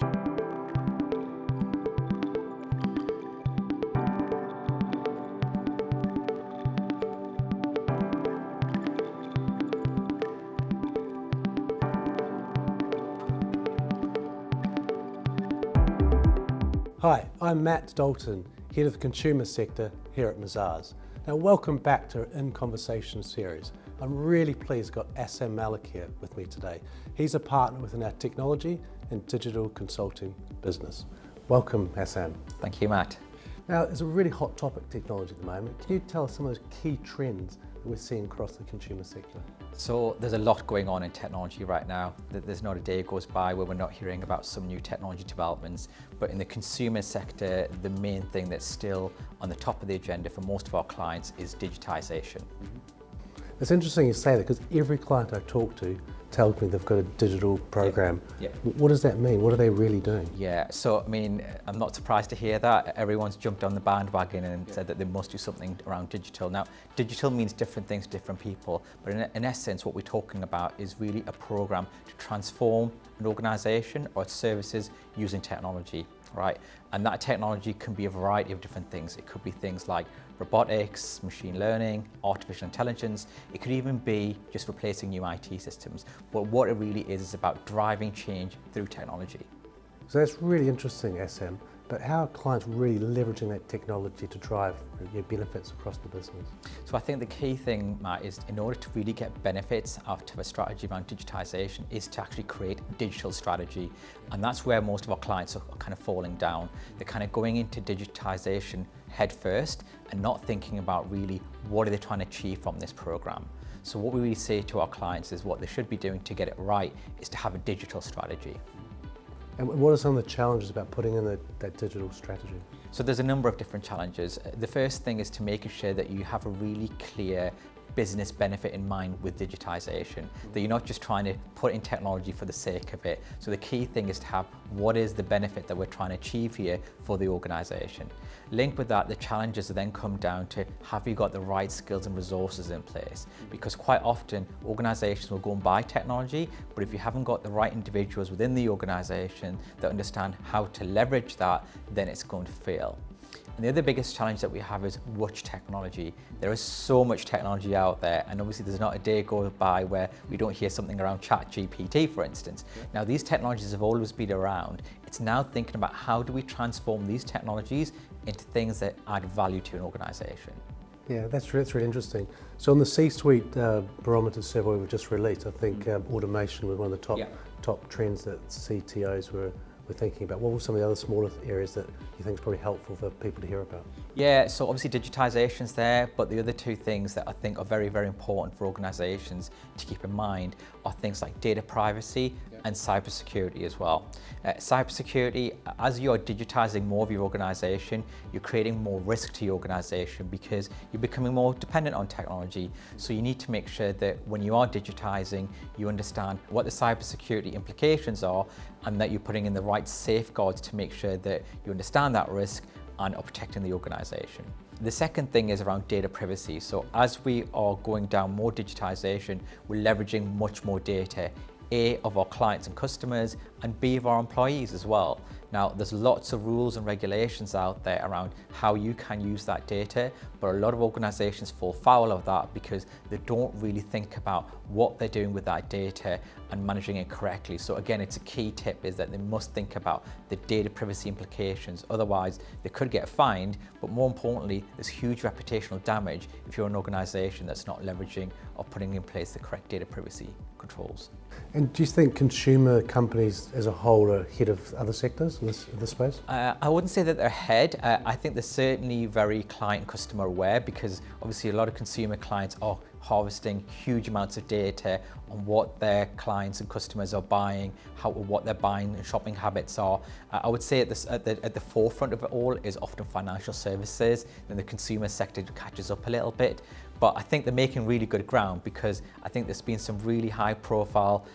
Hi, I'm Matt Dalton, Head of the Consumer Sector here at Mazars. Now welcome back to our In Conversation series. I'm really pleased I've got Asam Malik here with me today. He's a partner within our technology and digital consulting business. Welcome, Asam. Thank you, Matt. Now, it's a really hot topic, technology at the moment. Can you tell us some of those key trends that we're seeing across the consumer sector? So there's a lot going on in technology right now. There's not a day goes by where we're not hearing about some new technology developments. But in the consumer sector, the main thing that's still on the top of the agenda for most of our clients is digitization. It's interesting you say that because every client I talk to tells me they've got a digital program. Yeah. What does that mean? What are they really doing? Yeah, so I mean, I'm not surprised to hear that. Everyone's jumped on the bandwagon and said that they must do something around digital. Now, digital means different things to different people, but in essence, what we're talking about is really a program to transform an organization or its services using technology, right? And that technology can be a variety of different things. It could be things like robotics, machine learning, artificial intelligence. It could even be just replacing new IT systems. But what it really is about driving change through technology. So that's really interesting, Asam. But how are clients really leveraging that technology to drive benefits across the business? So I think the key thing, Matt, is in order to really get benefits out of a strategy around digitization is to actually create a digital strategy. And that's where most of our clients are kind of falling down. They're kind of going into digitization head first and not thinking about really what are they trying to achieve from this program. So what we really say to our clients is what they should be doing to get it right is to have a digital strategy. And what are some of the challenges about putting in that digital strategy? So there's a number of different challenges. The first thing is to making sure that you have a really clear business benefit in mind with digitization, that you're not just trying to put in technology for the sake of it. So the key thing is to have what is the benefit that we're trying to achieve here for the organization. Linked with that, the challenges then come down to have you got the right skills and resources in place? Because quite often organizations will go and buy technology, but if you haven't got the right individuals within the organization that understand how to leverage that, then it's going to fail. And the other biggest challenge that we have is which technology. There is so much technology out there, and obviously there's not a day goes by where we don't hear something around ChatGPT, for instance. Now, these technologies have always been around. It's now thinking about how do we transform these technologies into things that add value to an organization. Yeah, that's really interesting. So on the C-suite barometer survey we've just released, I think automation was one of the top trends that CTOs were thinking about. What were some of the other smaller areas that you think is probably helpful for people to hear about? Yeah, so obviously digitization's there, but the other two things that I think are very, very important for organizations to keep in mind are things like data privacy and cybersecurity as well. Cybersecurity, as you are digitizing more of your organization, you're creating more risk to your organization because you're becoming more dependent on technology. So you need to make sure that when you are digitizing, you understand what the cybersecurity implications are and that you're putting in the right safeguards to make sure that you understand that risk and are protecting the organization. The second thing is around data privacy. So as we are going down more digitization, we're leveraging much more data, A, of our clients and customers, and B, of our employees as well. Now, there's lots of rules and regulations out there around how you can use that data, but a lot of organizations fall foul of that because they don't really think about what they're doing with that data and managing it correctly. So again, it's a key tip is that they must think about the data privacy implications. Otherwise, they could get fined, but more importantly, there's huge reputational damage if you're an organization that's not leveraging or putting in place the correct data privacy controls. And do you think consumer companies as a whole are ahead of other sectors in this space? I wouldn't say that they're ahead. I think they're certainly very client and customer aware because obviously a lot of consumer clients are harvesting huge amounts of data on what their clients and customers are buying, what their buying and shopping habits are. I would say at the forefront of it all is often financial services, then the consumer sector catches up a little bit. But I think they're making really good ground because I think there's been some really high profile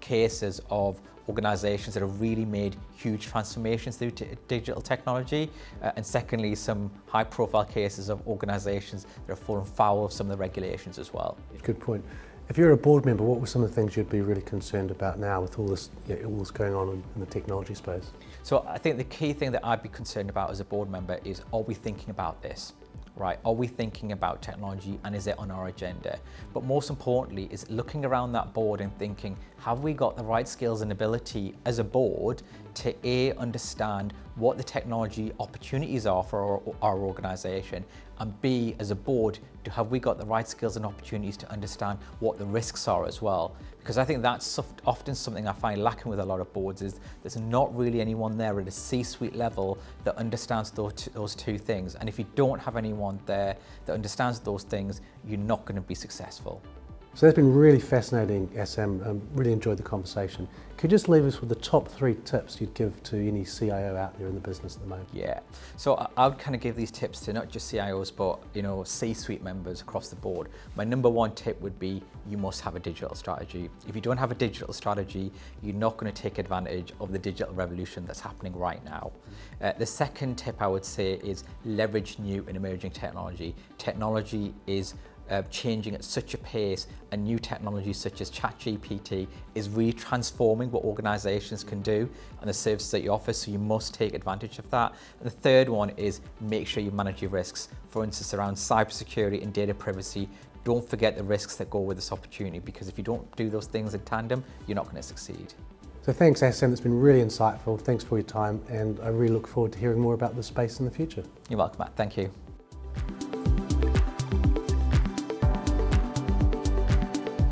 cases of organizations that have really made huge transformations through digital technology. And secondly, some high profile cases of organizations that have fallen foul of some of the regulations as well. Good point. If you're a board member, what were some of the things you'd be really concerned about now with all this, all that's going on in the technology space? So I think the key thing that I'd be concerned about as a board member is, are we thinking about this? Right? Are we thinking about technology, and is it on our agenda? But most importantly is looking around that board and thinking, have we got the right skills and ability as a board to A, understand what the technology opportunities are for our organisation, and B, as a board, have we got the right skills and opportunities to understand what the risks are as well? Because I think that's often something I find lacking with a lot of boards, is there's not really anyone there at a C-suite level that understands those two things. And if you don't have anyone there that understands those things, you're not going to be successful. So that's been really fascinating, Asam. Really enjoyed the conversation. Could you just leave us with the top 3 tips you'd give to any CIO out there in the business at the moment? Yeah, so I would kind of give these tips to not just CIOs, but C-suite members across the board. My number 1 tip would be, you must have a digital strategy. If you don't have a digital strategy, you're not going to take advantage of the digital revolution that's happening right now. The second tip I would say is leverage new and emerging technology. Technology is changing at such a pace, and new technologies such as ChatGPT is really transforming what organisations can do and the services that you offer, so you must take advantage of that. And the third one is make sure you manage your risks. For instance, around cybersecurity and data privacy, don't forget the risks that go with this opportunity, because if you don't do those things in tandem, you're not going to succeed. So thanks, Asam. It's been really insightful. Thanks for your time, and I really look forward to hearing more about this space in the future. You're welcome, Matt. Thank you.